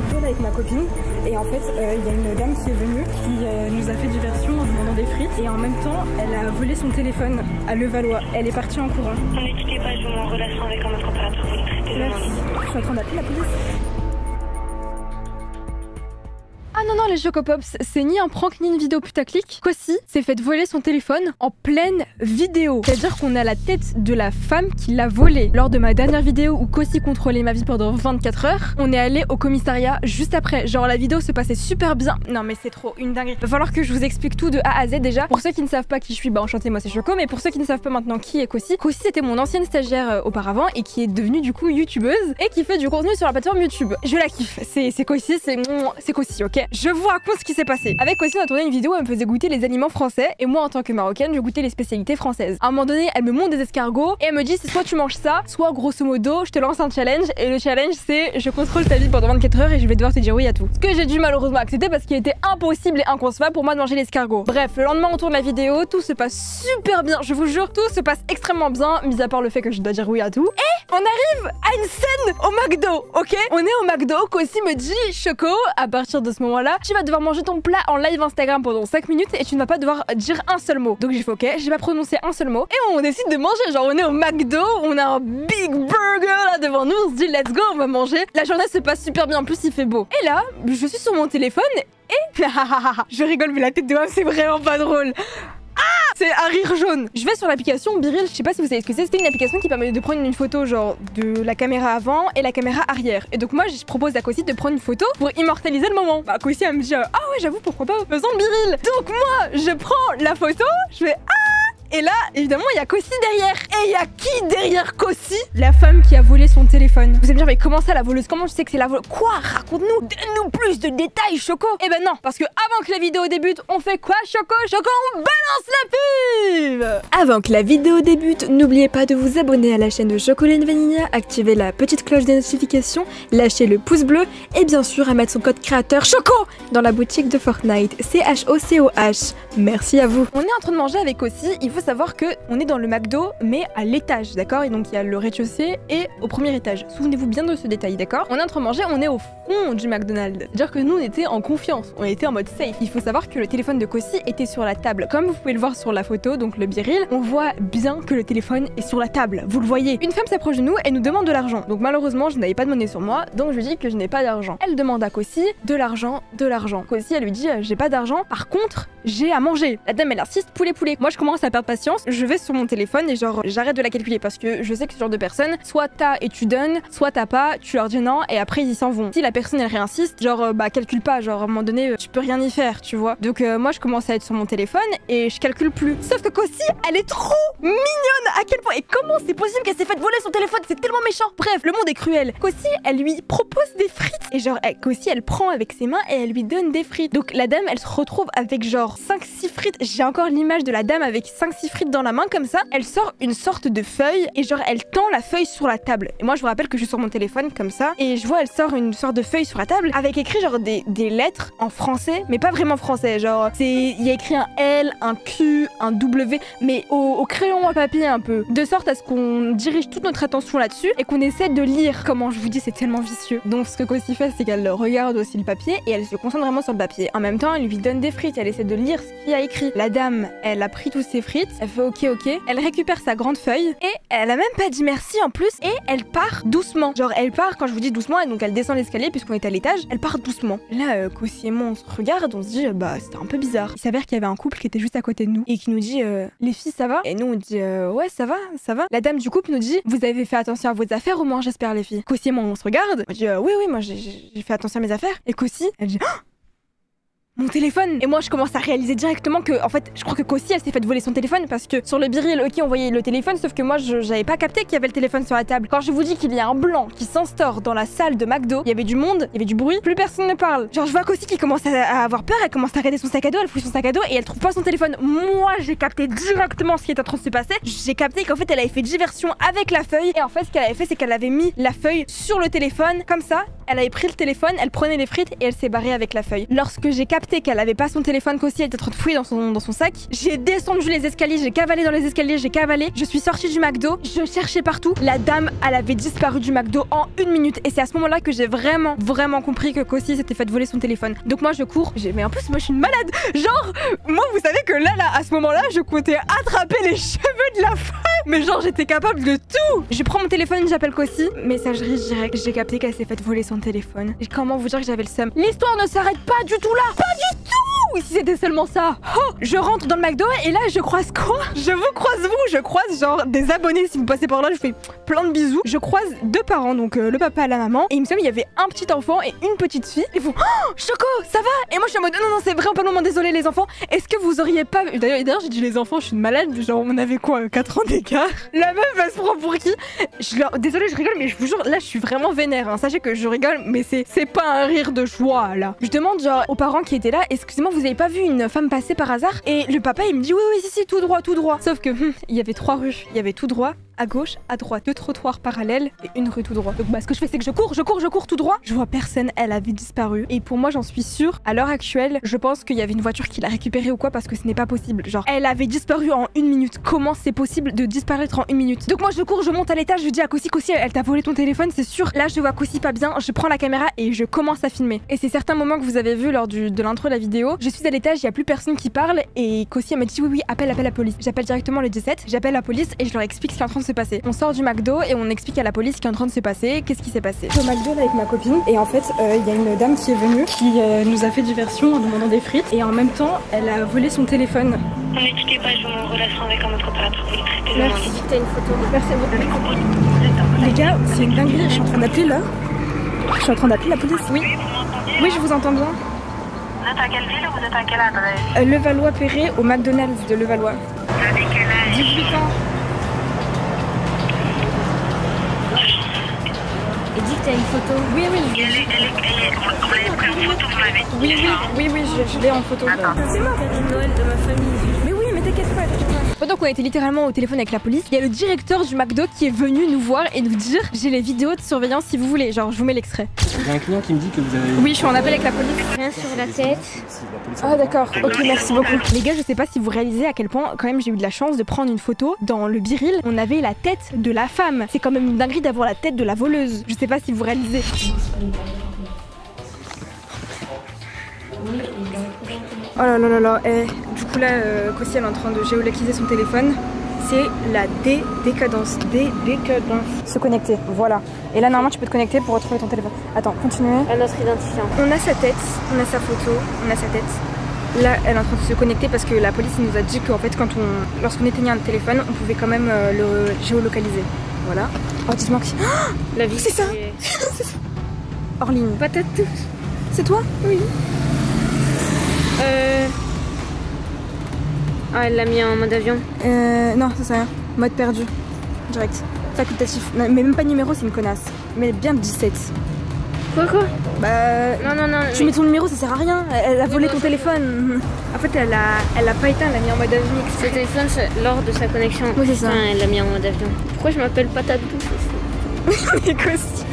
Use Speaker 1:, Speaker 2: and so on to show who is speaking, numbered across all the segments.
Speaker 1: McDo là avec ma copine et en fait il y a une dame qui est venue qui nous a fait diversion en demandant des frites et en même temps elle a volé son téléphone à Levallois. Elle est partie en courant.
Speaker 2: Ne quittez pas, je vous mets en relation avec un autre opérateur.
Speaker 1: Merci. Je suis en train d'appeler la police.
Speaker 3: Ah non, non, les Chocopops, c'est ni un prank ni une vidéo putaclic. Kossi s'est fait voler son téléphone en pleine vidéo. C'est-à-dire qu'on est à la tête de la femme qui l'a volé. Lors de ma dernière vidéo où Kossi contrôlait ma vie pendant 24 heures, on est allé au commissariat juste après. Genre la vidéo se passait super bien. Non mais c'est trop une dinguerie. Va falloir que je vous explique tout de A à Z déjà. Pour ceux qui ne savent pas qui je suis, bah enchantée, moi c'est Choco. Mais pour ceux qui ne savent pas maintenant qui est Kossi, Kossi c'était mon ancienne stagiaire auparavant et qui est devenue du coup youtubeuse et qui fait du contenu sur la plateforme YouTube. Je la kiffe. C'est Kossi, c'est Kossi, ok. Je vous raconte ce qui s'est passé. Avec Kossi, on a tourné une vidéo où elle me faisait goûter les aliments français et moi en tant que marocaine, je goûtais les spécialités françaises. À un moment donné, elle me montre des escargots et elle me dit c'est soit tu manges ça, soit grosso modo, je te lance un challenge et le challenge c'est je contrôle ta vie pendant 24 heures et je vais devoir te dire oui à tout. Ce que j'ai dû malheureusement accepter parce qu'il était impossible et inconcevable pour moi de manger l'escargot. Bref, le lendemain on tourne la vidéo, tout se passe super bien, je vous jure, tout se passe extrêmement bien, mis à part le fait que je dois dire oui à tout. Et on arrive à une scène au McDo, ok? On est au McDo, Kossi me dit Choco, à partir de ce moment-là, tu vas devoir manger ton plat en live Instagram pendant 5 minutes et tu ne vas pas devoir dire un seul mot. Donc j'ai fait ok, j'ai pas prononcé un seul mot et on décide de manger. Genre on est au McDo, on a un big burger là devant nous, on se dit let's go, on va manger. La journée se passe super bien, en plus il fait beau. Et là, je suis sur mon téléphone et je rigole mais la tête de moi c'est vraiment pas drôle. C'est un rire jaune. Je vais sur l'application Biril, je sais pas si vous savez ce que c'est. C'était une application qui permet de prendre une photo genre de la caméra avant et la caméra arrière. Et donc moi je propose à Kossi de prendre une photo pour immortaliser le moment. Bah Kossi elle me dit ah ouais j'avoue pourquoi pas, faisons Biril. Donc moi je prends la photo, je fais et là, évidemment, il y a Kossi derrière. Et il y a qui derrière Kossi? La femme qui a volé son téléphone. Vous allez me dire, mais comment ça la voleuse? Comment je sais que c'est la voleuse? Quoi? Raconte-nous, donne-nous plus de détails, Choco. Eh ben non, parce que avant que la vidéo débute, on fait quoi, Choco? Choco, on balance la pub. Avant que la vidéo débute, n'oubliez pas de vous abonner à la chaîne de Chocolat Vanilla, activer la petite cloche des notifications, lâcher le pouce bleu et bien sûr à mettre son code créateur Choco dans la boutique de Fortnite. CHOCOH. Merci à vous. On est en train de manger avec Kossi. Il faut savoir que on est dans le McDo mais à l'étage, d'accord? Et donc il y a le rez-de-chaussée et au premier étage. Souvenez-vous bien de ce détail, d'accord? On est en train de manger, on est au fond du McDonald's. C'est-à-dire que nous on était en confiance, on était en mode safe. Il faut savoir que le téléphone de Kossi était sur la table. Comme vous pouvez le voir sur la photo, donc le Biril, on voit bien que le téléphone est sur la table. Vous le voyez. Une femme s'approche de nous et nous demande de l'argent. Donc malheureusement je n'avais pas de monnaie sur moi, donc je lui dis que je n'ai pas d'argent. Elle demande à Kossi de l'argent, de l'argent. Kossi elle lui dit j'ai pas d'argent, par contre j'ai à manger. La dame elle insiste poulet. Moi je commence à perdre patience, je vais sur mon téléphone et genre j'arrête de la calculer parce que je sais que ce genre de personne, soit t'as et tu donnes, soit t'as pas, tu leur dis non et après ils s'en vont. Si la personne elle réinsiste, genre bah calcule pas, genre à un moment donné tu peux rien y faire, tu vois. Donc moi je commence à être sur mon téléphone et je calcule plus. Sauf que Kossi elle est trop mignonne à quel point, et comment c'est possible qu'elle s'est fait voler son téléphone, c'est tellement méchant. Bref, le monde est cruel. Kossi elle lui propose des frites et genre Kossi elle prend avec ses mains et elle lui donne des frites. Donc la dame elle se retrouve avec genre 5-6 frites, j'ai encore l'image de la dame avec 5-6 frites dans la main comme ça, elle sort une sorte de feuille et genre elle tend la feuille sur la table. Et moi je vous rappelle que je suis sur mon téléphone comme ça et je vois elle sort une sorte de feuille sur la table avec écrit genre des lettres en français mais pas vraiment français, genre il y a écrit un L, un Q, un W mais au crayon à papier un peu, de sorte à ce qu'on dirige toute notre attention là-dessus et qu'on essaie de lire. Comment je vous dis, c'est tellement vicieux. Donc ce que Kossi fait c'est qu'elle regarde aussi le papier et elle se concentre vraiment sur le papier. En même temps elle lui donne des frites, elle essaie de lire ce qu'il y a écrit. La dame elle a pris tous ses frites, elle fait ok, elle récupère sa grande feuille et elle a même pas dit merci en plus et elle part doucement. Genre elle part, quand je vous dis doucement, et donc elle descend l'escalier puisqu'on est à l'étage, elle part doucement. Là Kossi et moi on se regarde, on se dit bah c'était un peu bizarre. Il s'avère qu'il y avait un couple qui était juste à côté de nous et qui nous dit les filles ça va? Et nous on dit ouais ça va, ça va. La dame du couple nous dit vous avez fait attention à vos affaires au moins j'espère les filles? Kossi et moi on se regarde, on dit oui moi j'ai fait attention à mes affaires. Et Kossi elle dit mon téléphone. Et moi je commence à réaliser directement que en fait je crois que Kossi elle s'est fait voler son téléphone parce que sur le Biril ok on voyait le téléphone sauf que moi j'avais pas capté qu'il y avait le téléphone sur la table. Quand je vous dis qu'il y a un blanc qui s'instaure dans la salle de McDo, il y avait du monde, il y avait du bruit, plus personne ne parle. Genre je vois Kossi qui commence à avoir peur, elle commence à regarder son sac à dos, elle fouille son sac à dos et elle trouve pas son téléphone. Moi j'ai capté directement ce qui est en train de se passer. J'ai capté qu'en fait elle avait fait diversion avec la feuille et en fait ce qu'elle avait fait c'est qu'elle avait mis la feuille sur le téléphone comme ça. Elle avait pris le téléphone, elle prenait les frites et elle s'est barrée avec la feuille. Lorsque j'ai capté capté qu'elle avait pas son téléphone, qu'aussi elle était en train de fouiller dans son sac. J'ai descendu les escaliers, j'ai cavalé dans les escaliers, j'ai cavalé. Je suis sortie du McDo, je cherchais partout. La dame, elle avait disparu du McDo en 1 minute. Et c'est à ce moment-là que j'ai vraiment compris que Kossi s'était fait voler son téléphone. Donc moi je cours. Mais en plus moi je suis une malade. Genre, moi vous savez que là à ce moment-là, je comptais attraper les cheveux de la femme. Mais genre j'étais capable de tout. Je prends mon téléphone, j'appelle Kossi. Messagerie directe, j'ai capté qu'elle s'est fait voler son téléphone. Et comment vous dire que j'avais le seum. L'histoire ne s'arrête pas du tout là. Pas du tout. Si c'était seulement ça. Oh, je rentre dans le McDo et là je croise quoi? Je vous croise vous, je croise genre des abonnés. Si vous passez par là, je fais plein de bisous. Je croise 2 parents, donc le papa et la maman. Et il me semble qu'il y avait un petit enfant et une petite fille. Ils font oh, Choco, ça va? Et moi je suis en mode non, c'est vraiment pas le moment, désolé les enfants. Est-ce que vous auriez pas vu? D'ailleurs j'ai dit les enfants, je suis une malade. Genre on avait quoi, 4 ans d'écart? La meuf elle se prend pour qui? Désolé, je rigole, mais je vous jure, là je suis vraiment vénère. Hein. Sachez que je rigole, mais c'est pas un rire de joie là. Je demande genre aux parents qui étaient là, excusez-moi, vous avez pas vu une femme passer par hasard? Et le papa il me dit oui, si, tout droit. Sauf que il y avait 3 rues. Il y avait tout droit, à gauche, à droite, 2 trottoirs parallèles et une rue tout droit. Donc bah ce que je fais c'est que je cours tout droit. Je vois personne, elle avait disparu. Et pour moi j'en suis sûre, à l'heure actuelle, je pense qu'il y avait une voiture qui l'a récupérée ou quoi parce que ce n'est pas possible. Genre elle avait disparu en 1 minute. Comment c'est possible de disparaître en 1 minute? Donc moi je cours, je monte à l'étage, je dis à Kossi, elle t'a volé ton téléphone, c'est sûr. Là je vois Kossi pas bien, je prends la caméra et je commence à filmer. Et c'est certains moments que vous avez vu lors de l'intro de la vidéo. Je suis à l'étage, il y a plus personne qui parle et Kossi elle m'a dit oui, appelle la police. J'appelle directement le 17, j'appelle la police et je leur explique ce qui est en train de se passer. On sort du McDo et on explique à la police ce qui est en train de se passer, qu'est-ce qui s'est passé.
Speaker 1: Au McDo là avec ma copine et en fait il y a une dame qui est venue qui nous a fait diversion en demandant des frites et en même temps elle a volé son téléphone.
Speaker 2: Ne quittez pas, je vous mets en relation avec un autre opérateur. Vous le traitez.
Speaker 1: Merci. T'as une photo. Merci beaucoup. Les gars, c'est une dinguerie, je suis en train d'appeler là. Je suis en train d'appeler la police. Oui. Oui, je vous entends bien.
Speaker 2: Vous êtes à quelle ville ou vous êtes à quelle adresse?
Speaker 1: Levallois-Perret au McDonald's de Levallois.
Speaker 2: Vous avez quel âge?
Speaker 1: 18 ans.
Speaker 4: Et dis que t'as une photo.
Speaker 1: Oui.
Speaker 2: Vous avez pris une photo, vous m'avez dit.
Speaker 1: Oui, je l'ai en photo.
Speaker 4: C'est moi, Karine Noël de ma famille.
Speaker 1: Mais oui, mais t'inquiète pas.
Speaker 3: Pendant qu'on était littéralement au téléphone avec la police, il y a le directeur du McDo qui est venu nous voir et nous dire j'ai les vidéos de surveillance si vous voulez. Genre je vous mets l'extrait.
Speaker 5: Il y a un client qui me dit que vous avez...
Speaker 1: Oui, je suis en appel avec la police.
Speaker 4: Rien sur la tête.
Speaker 1: Ah d'accord, ok, merci beaucoup.
Speaker 3: Les gars, je sais pas si vous réalisez à quel point quand même j'ai eu de la chance de prendre une photo. Dans le biril, on avait la tête de la femme. C'est quand même une dinguerie d'avoir la tête de la voleuse. Je sais pas si vous réalisez.
Speaker 1: Oh là là, du coup là, Kossi elle est en train de géolocaliser son téléphone. C'est la décadence. Se connecter, voilà. Et là normalement tu peux te connecter pour retrouver ton téléphone. Attends, continuez.
Speaker 4: À notre identifiant.
Speaker 1: On a sa tête, on a sa photo, on a sa tête. Là elle est en train de se connecter parce que la police nous a dit qu'en fait lorsqu'on éteignait un téléphone, on pouvait quand même le géolocaliser. Voilà. Oh dites-moi que
Speaker 4: La vie.
Speaker 1: c'est ça. C'est ça. Orline.
Speaker 4: Patate douce.
Speaker 1: C'est toi?
Speaker 4: Oui. Ah, elle l'a mis en mode avion.
Speaker 1: Non, ça c'est rien. Mode perdu. Direct. Facultatif. Non, mais même pas numéro, c'est une connasse. Mais bien 17.
Speaker 4: Quoi?
Speaker 1: Bah.
Speaker 4: Non.
Speaker 1: Tu mets ton numéro, ça sert à rien. Elle a volé ton téléphone. En fait, elle a pas éteint, elle l'a mis en mode avion.
Speaker 4: Ce téléphone, lors de sa connexion.
Speaker 1: Oui, c'est ça.
Speaker 4: Elle l'a mis en mode avion. Pourquoi je m'appelle Patate douce?
Speaker 1: Mais Kossi.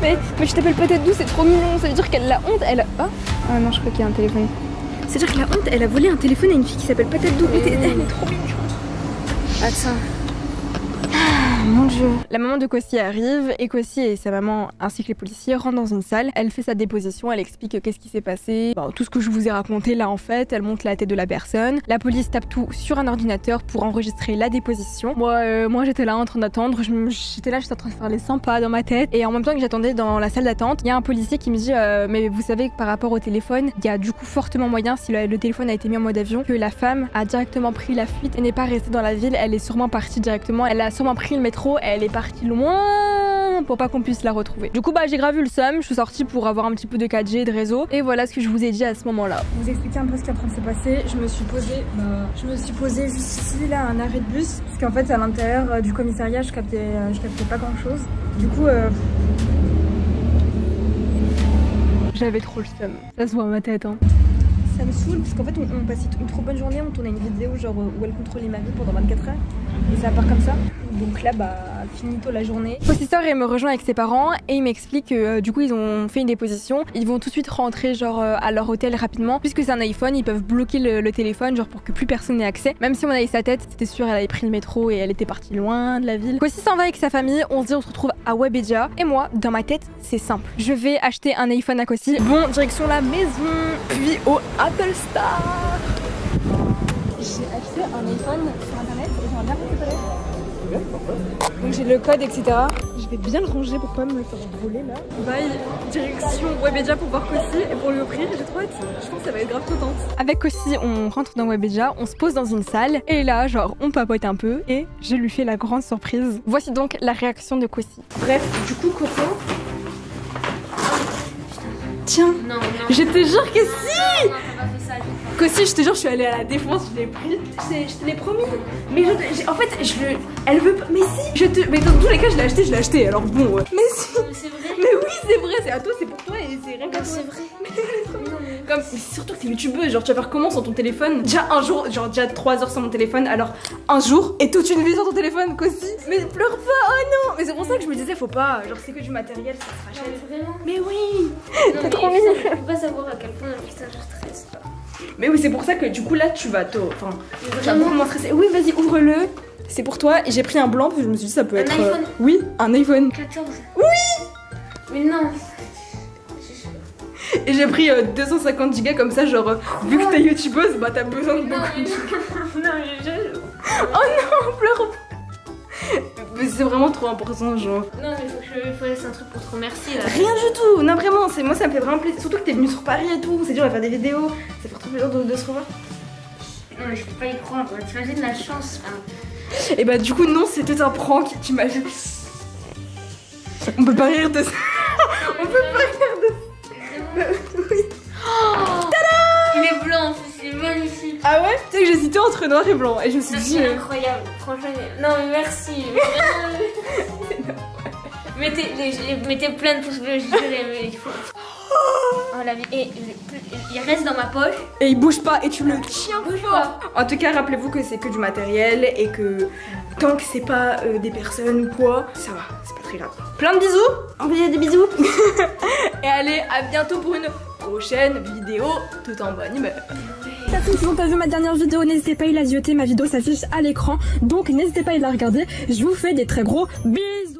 Speaker 1: Mais je t'appelle Patate douce, c'est trop mignon. Ça veut dire qu'elle a honte. Ah non, je crois qu'il y a un téléphone. C'est-à-dire qu'elle a honte, elle a volé un téléphone à une fille qui s'appelle Patate douce. Elle est trop mignonne.
Speaker 4: Attends.
Speaker 3: Mon dieu. La maman de Kossi arrive et Kossi et sa maman ainsi que les policiers rentrent dans une salle. Elle fait sa déposition, elle explique qu'est-ce qui s'est passé. Bon, tout ce que je vous ai raconté là en fait, elle montre la tête de la personne. La police tape tout sur un ordinateur pour enregistrer la déposition. Moi j'étais là en train d'attendre, j'étais en train de faire les 100 pas dans ma tête. Et en même temps que j'attendais dans la salle d'attente, il y a un policier qui me dit mais vous savez que par rapport au téléphone, il y a du coup fortement moyen, si le téléphone a été mis en mode avion, que la femme a directement pris la fuite et n'est pas restée dans la ville. Elle est sûrement partie directement, elle a sûrement pris le métro, elle est partie loin pour pas qu'on puisse la retrouver. Du coup j'ai gravé le seum, je suis sortie pour avoir un petit peu de 4G, de réseau et voilà ce que je vous ai dit à ce moment-là.
Speaker 1: Vous expliquer un peu ce qui est en train de se passer. Je me suis posée juste ici là, un arrêt de bus parce qu'en fait à l'intérieur du commissariat je captais pas grand chose. Du coup
Speaker 3: j'avais trop le seum, ça se voit à ma tête hein.
Speaker 1: Ça me saoule parce qu'en fait on passait une trop bonne journée, on tournait une vidéo genre où elle contrôlait ma vie pendant 24 heures et ça part comme ça. Donc là finito la journée.
Speaker 3: Possesseur il me rejoint avec ses parents et il m'explique que du coup ils ont fait une déposition. Ils vont tout de suite rentrer genre à leur hôtel rapidement puisque c'est un iPhone, ils peuvent bloquer le téléphone genre pour que plus personne n'ait accès. Même si on avait sa tête, c'était sûr elle avait pris le métro et elle était partie loin de la ville. Kossi s'en va avec sa famille, on se dit on se retrouve à Webedia et moi dans ma tête c'est simple. Je vais acheter un iPhone à Kossi.
Speaker 1: Bon, direction la maison, puis au Apple Store. J'ai acheté un iPhone sur internet et j'aimerais bien récupérer. Donc j'ai le code, etc. Je vais bien le ranger pour pas me le faire voler là. Bye, direction Webedia pour voir Kossi et pour lui offrir. J'ai trop hâte. Je pense que ça va être grave contente.
Speaker 3: Avec Kossi, on rentre dans Webedia, on se pose dans une salle et là, genre, on papote un peu et je lui fais la grande surprise. Voici donc la réaction de Kossi.
Speaker 1: Bref, du coup, Coco. Tiens,
Speaker 4: Non,
Speaker 1: je te jure que si!
Speaker 4: non, t'as pas fait ça.
Speaker 1: Kossi, je te jure, je suis allée à la défense, je l'ai pris. Je te l'ai promis. Mais en fait, elle veut pas. Mais si, mais dans tous les cas, je l'ai acheté. Alors bon, mais si.
Speaker 4: Mais c'est vrai.
Speaker 1: Mais oui, c'est vrai, c'est à toi, c'est pour toi et c'est rien qu'à toi.
Speaker 4: C'est vrai.
Speaker 1: Comme, mais surtout que t'es youtubeuse, genre tu vas faire comment sans ton téléphone? Déjà un jour, genre déjà 3 heures sans mon téléphone, alors un jour et toute une vie sans ton téléphone, Kossi. Mais pleure pas, oh non. Mais c'est pour ça que je me disais, faut pas, genre c'est que du matériel, ça se rachète.
Speaker 4: Vraiment.
Speaker 1: Mais oui.
Speaker 4: T'es trop mignon. Je peux pas savoir à quel point putain je stresse pas.
Speaker 1: Mais oui, c'est pour ça que du coup là tu vas enfin, tu vas
Speaker 4: Vraiment.
Speaker 1: beaucoup moins stresser. Oui, vas-y, ouvre-le. C'est pour toi et j'ai pris un blanc parce que je me suis dit ça peut
Speaker 4: Un
Speaker 1: être.
Speaker 4: iPhone.
Speaker 1: Oui, un iPhone.
Speaker 4: 14.
Speaker 1: Oui.
Speaker 4: Mais non.
Speaker 1: Et j'ai pris 250 gigas comme ça, genre vu que t'es youtubeuse, bah t'as besoin de beaucoup.
Speaker 4: Non mais
Speaker 1: Oh non, pleure pas. Mais c'est vraiment trop important, genre.
Speaker 4: Non mais faut que je fasse un truc pour te remercier là.
Speaker 1: Rien du tout, non vraiment, moi ça me fait vraiment plaisir. Surtout que t'es venue sur Paris et tout, c'est dur, on va faire des vidéos. Ça fait trop plaisir de se revoir.
Speaker 4: Non mais je peux pas y croire, t'imagines la chance. Enfin,
Speaker 1: Et bah du coup non, c'était un prank, t'imagines. On peut pas rire de ça. On peut pas rire de ça. Oui.
Speaker 4: il est blanc en plus, il est magnifique.
Speaker 1: Ah ouais? Tu sais que j'hésitais entre noir et blanc et je me suis dit.
Speaker 4: C'est incroyable, franchement. Non mais merci. Mettez plein de pouces bleus, je dirais, mais il faut. Oh la vie. Et il reste dans ma poche.
Speaker 1: Et il bouge pas et tu le tiens
Speaker 4: Bouge
Speaker 1: fort. En tout cas, rappelez-vous que c'est que du matériel et que tant que c'est pas des personnes ou quoi, ça va, c'est pas très grave. Plein de bisous, envoyez des bisous. Et allez, à bientôt pour une prochaine vidéo tout en bonne humeur.
Speaker 3: Si vous n'avez pas vu ma dernière vidéo, n'hésitez pas à la zioter, ma vidéo s'affiche à l'écran, donc n'hésitez pas à la regarder. Je vous fais des très gros bisous.